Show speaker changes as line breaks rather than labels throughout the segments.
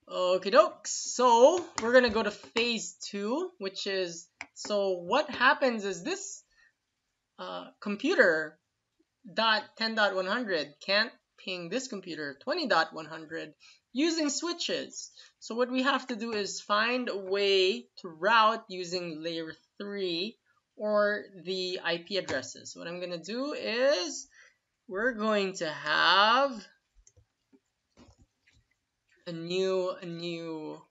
Okie dokes. So we're gonna go to phase 2, which is, so what happens is this computer .10.100 can't ping this computer 20.100 using switches. So what we have to do is find a way to route using layer 3 or the IP addresses. So what I'm gonna do is we're going to have a new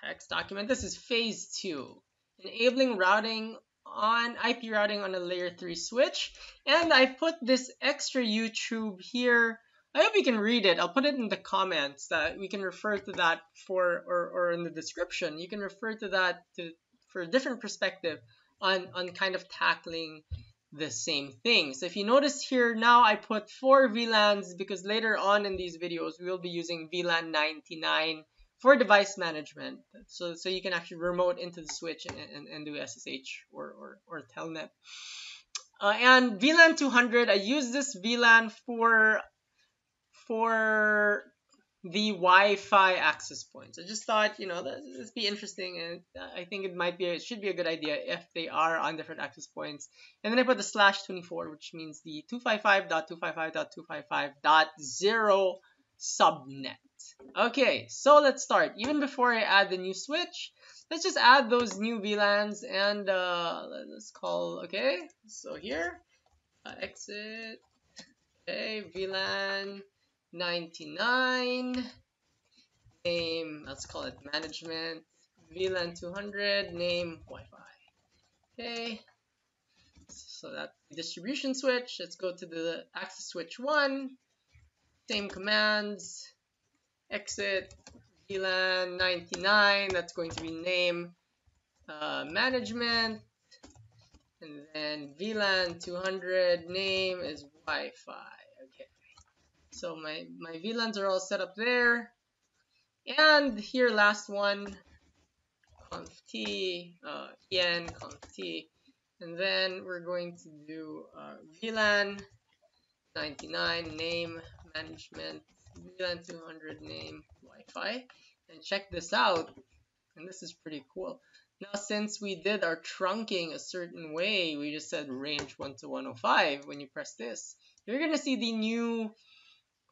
text document. This is phase 2, enabling routing on IP routing on a layer 3 switch. And I put this extra YouTube here. I hope you can read it. I'll put it in the comments that we can refer to that or in the description. You can refer to that for a different perspective on kind of tackling the same thing. So if you notice here, now I put 4 VLANs because later on in these videos we will be using VLAN 99 for device management. So you can actually remote into the switch and do SSH or telnet. And VLAN 200, I use this VLAN for the Wi-Fi access points. I just thought, this be interesting, and I think it should be a good idea if they are on different access points. And then I put the /24, which means the 255.255.255.0 subnet. Okay, so let's start. Even before I add the new switch, let's just add those new VLANs and let's call, okay, so here, exit, okay, VLAN 99, name, let's call it management, VLAN 200, name Wi-Fi. Okay, so that's the distribution switch. Let's go to the access switch 1, same commands, exit VLAN 99, that's going to be name management, and then VLAN 200 name is Wi-Fi. Okay, so my VLANs are all set up there, and here last one, conf t, en conf t, and then we're going to do VLAN 99 name management, VLAN 200 name Wi-Fi. And check this out, and this is pretty cool. Now, since we did our trunking a certain way, we just said range 1 to 105. When you press this, you're gonna see the new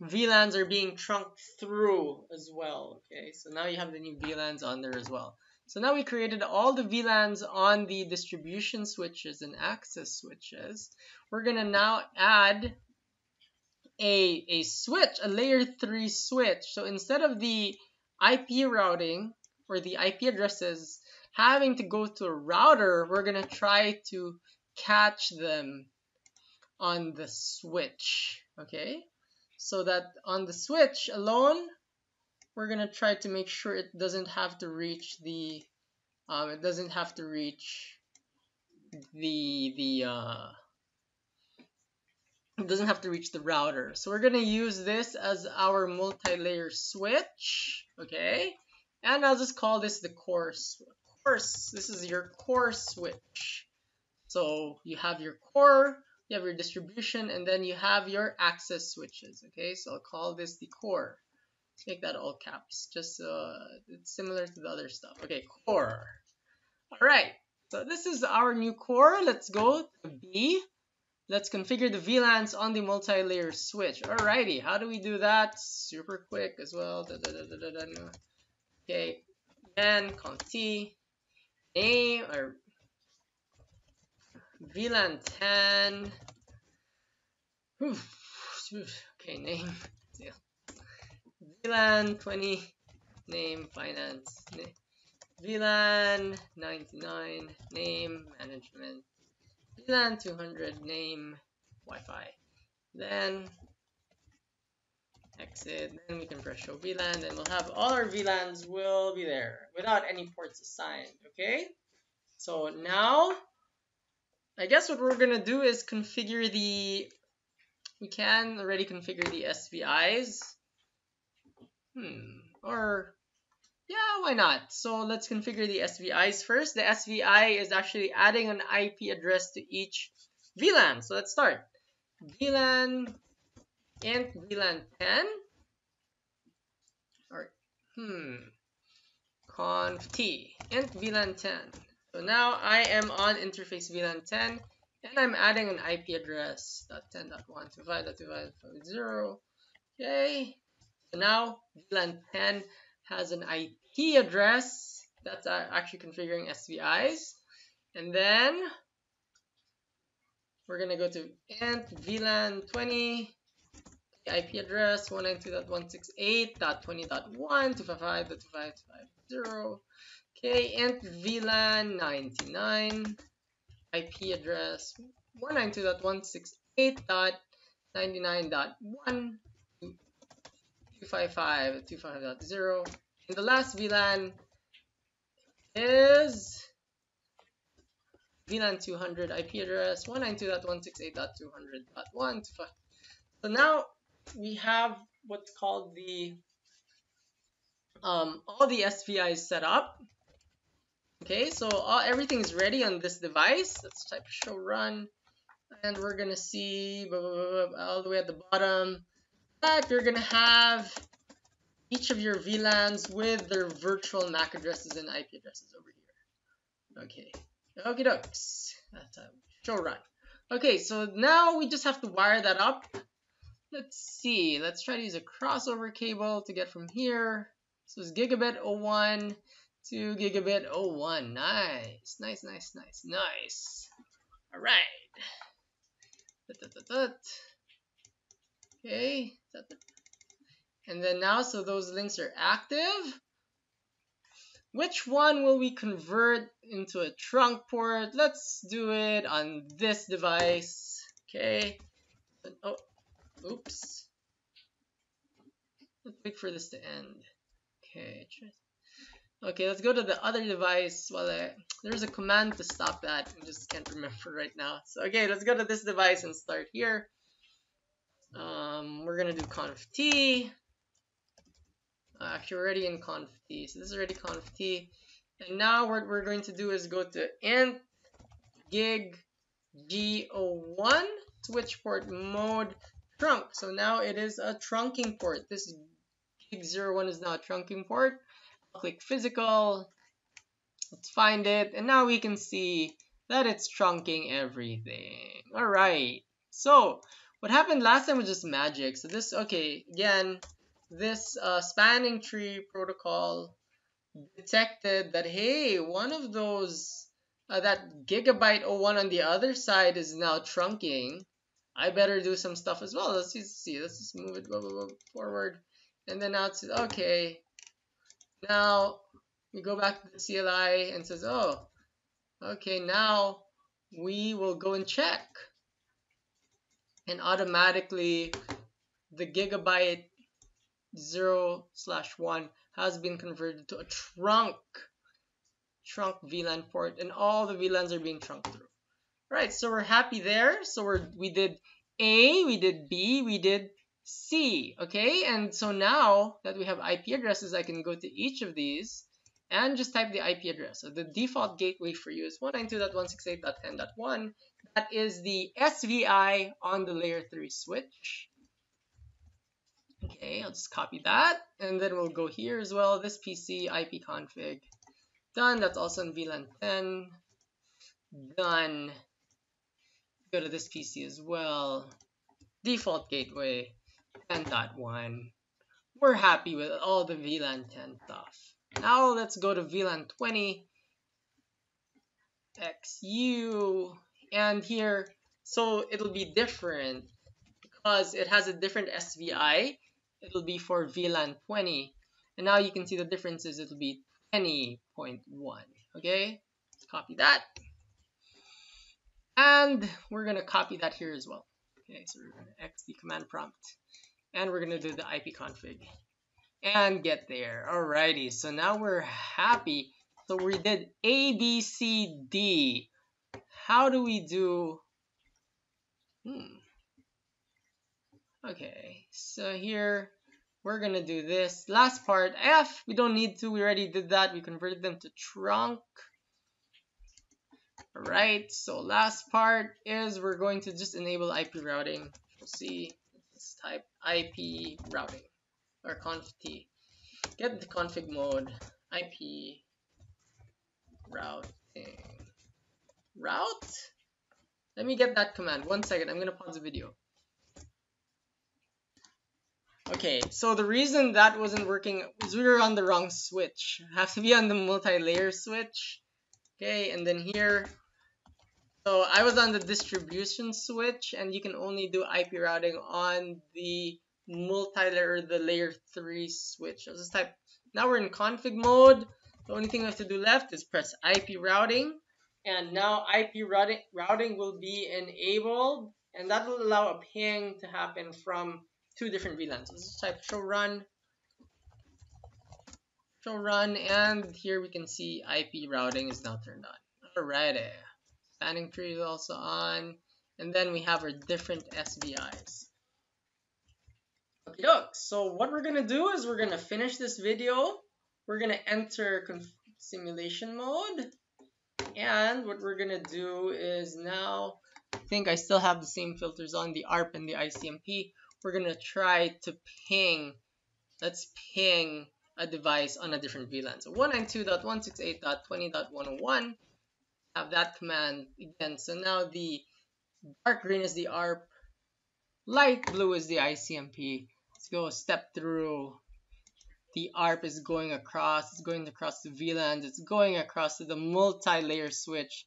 VLANs are being trunked through as well. Okay, so now you have the new VLANs on there as well. So now we created all the VLANs on the distribution switches and access switches. We're gonna now add a switch, a layer 3 switch. So instead of the IP routing or the IP addresses having to go to a router, we're gonna try to catch them on the switch. Okay, so that on the switch alone, we're gonna try to make sure it doesn't have to reach the router. So we're gonna use this as our multi-layer switch, okay? And I'll just call this the core. This is your core switch. So you have your core, you have your distribution, and then you have your access switches, okay? So I'll call this the core. Let's make that all caps, just it's similar to the other stuff. Okay, core. All right, so this is our new core. Let's go to B. Let's configure the VLANs on the multi-layer switch. Alrighty, how do we do that? Super quick as well. Okay, then conf t name or VLAN 10. Okay, name VLAN 20 name finance. VLAN 99 name management. VLAN 200 name Wi-Fi. Then exit. Then we can press show VLAN. Then we'll have all our VLANs will be there without any ports assigned. Okay. So now, I guess what we're gonna do is configure the. We can already configure the SVIs. Or yeah, why not? So let's configure the SVIs first. The SVI is actually adding an IP address to each VLAN. So let's start. VLAN int VLAN 10. Or conf t int VLAN 10. So now I am on interface VLAN 10 and I'm adding an IP address .10.125.25.0. Okay. So now VLAN 10 has an IP address that's actually configuring SVIs. And then we're gonna go to int VLAN 20 IP address 192.168.20.1 Okay, int VLAN 99 IP address 192.168.99.1 and the last VLAN is VLAN 200 IP address 192.168.200.1. So now we have what's called the all the SVIs set up. Okay, so everything is ready on this device. Let's type show run, and we're gonna see all the way at the bottom that you're gonna have each of your VLANs with their virtual MAC addresses and IP addresses over here. Okay, okie dokes. That's show run. Okay, so now we just have to wire that up. Let's see. Let's try to use a crossover cable to get from here. So it's gigabit 01 to gigabit 01. Nice, nice, nice, nice, nice. All right. Okay. And then now, so those links are active. Which one will we convert into a trunk port? Let's do it on this device. Okay. Oh, oops. Let's wait for this to end. Okay. Okay, let's go to the other device. Well, there's a command to stop that. I just can't remember right now. So, okay, let's go to this device and start here. We're gonna do conf t. Actually, we're already in conf t. So this is already conf t. And now what we're going to do is go to int gig G01 switch port mode trunk. So now it is a trunking port. This gig 01 is now a trunking port. I'll click physical. Let's find it. And now we can see that it's trunking everything. All right. So what happened last time was just magic. So this, okay, again, this spanning tree protocol detected that, hey, one of those, that gigabyte 01 on the other side is now trunking. I better do some stuff as well. Let's see. Let's just move it forward. And then now it's, okay. Now we go back to the CLI and says, oh, okay, now we will go and check. And automatically the gigabyte 0/1 has been converted to a trunk VLAN port, and all the VLANs are being trunked through. Right, so we're happy there. So we did A, we did B, we did C. Okay, and so now that we have IP addresses, I can go to each of these and just type the IP address. So the default gateway for you is 192.168.10.1. That is the SVI on the layer 3 switch. Okay, I'll just copy that, and then we'll go here as well. This PC IP config done. That's also in VLAN 10 done. Go to this PC as well. Default gateway 10.1. We're happy with all the VLAN 10 stuff. Now let's go to VLAN 20 XU, and here, so it'll be different because it has a different SVI. It'll be for VLAN 20, and now you can see the differences. It'll be 20.1. Okay, let's copy that, and we're gonna copy that here as well. Okay, so we're gonna X the command prompt, and we're gonna do the IP config and get there. Alrighty, so now we're happy. So we did A, B, C, D. How do we do? Okay, so here we're gonna do this last part. F, we don't need to. We already did that. We converted them to trunk. Alright, so last part is we're going to just enable IP routing. We'll see. Let's type IP routing or conf t. get the config mode, IP routing. Route? Let me get that command. 1 second, I'm gonna pause the video. Okay, so the reason that wasn't working is we were on the wrong switch. Have to be on the multi-layer switch. Okay, and then here, so I was on the distribution switch, and you can only do IP routing on the multi-layer, the layer 3 switch. I'll just type, now we're in config mode. The only thing we have to do left is press IP routing, and now IP routing will be enabled, and that will allow a ping to happen from 2 different VLANs. Let's just type show run, and here we can see IP routing is now turned on. Alrighty, spanning tree is also on, and then we have our different SVIs. Okay, so what we're gonna do is we're gonna finish this video. We're gonna enter simulation mode, and what we're gonna do is now, I think I still have the same filters on, the ARP and the ICMP. We're gonna try to ping, let's ping a device on a different VLAN. So 192.168.20.101, have that command again. So now the dark green is the ARP, light blue is the ICMP. Let's go step through. The ARP is going across, it's going across the VLANs, it's going across to the multi-layer switch.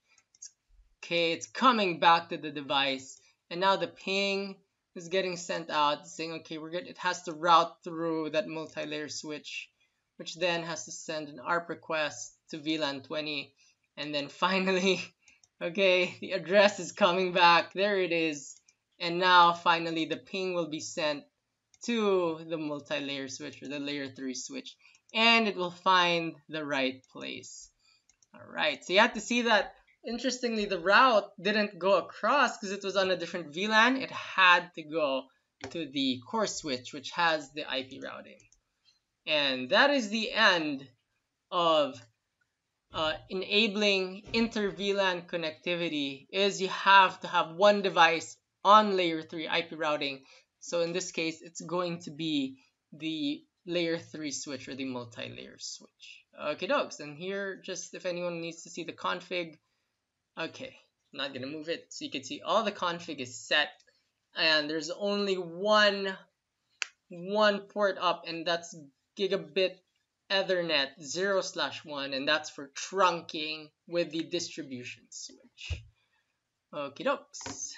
Okay, it's coming back to the device, and now the ping is getting sent out saying, okay, we're good. It has to route through that multi-layer switch, which then has to send an ARP request to VLAN 20, and then finally, okay, the address is coming back. There it is, and now finally the ping will be sent to the multi-layer switch, or the layer 3 switch, and it will find the right place. Alright, so you have to see that, interestingly, the route didn't go across because it was on a different VLAN. It had to go to the core switch, which has the IP routing. And that is the end of enabling inter-VLAN connectivity. Is you have to have one device on layer 3 IP routing. So in this case, it's going to be the layer 3 switch, or the multi-layer switch. Okay, dogs. And here, just if anyone needs to see the config, okay, I'm not gonna move it. So you can see all the config is set, and there's only one port up, and that's gigabit Ethernet 0/1, and that's for trunking with the distribution switch. Okay, dokes.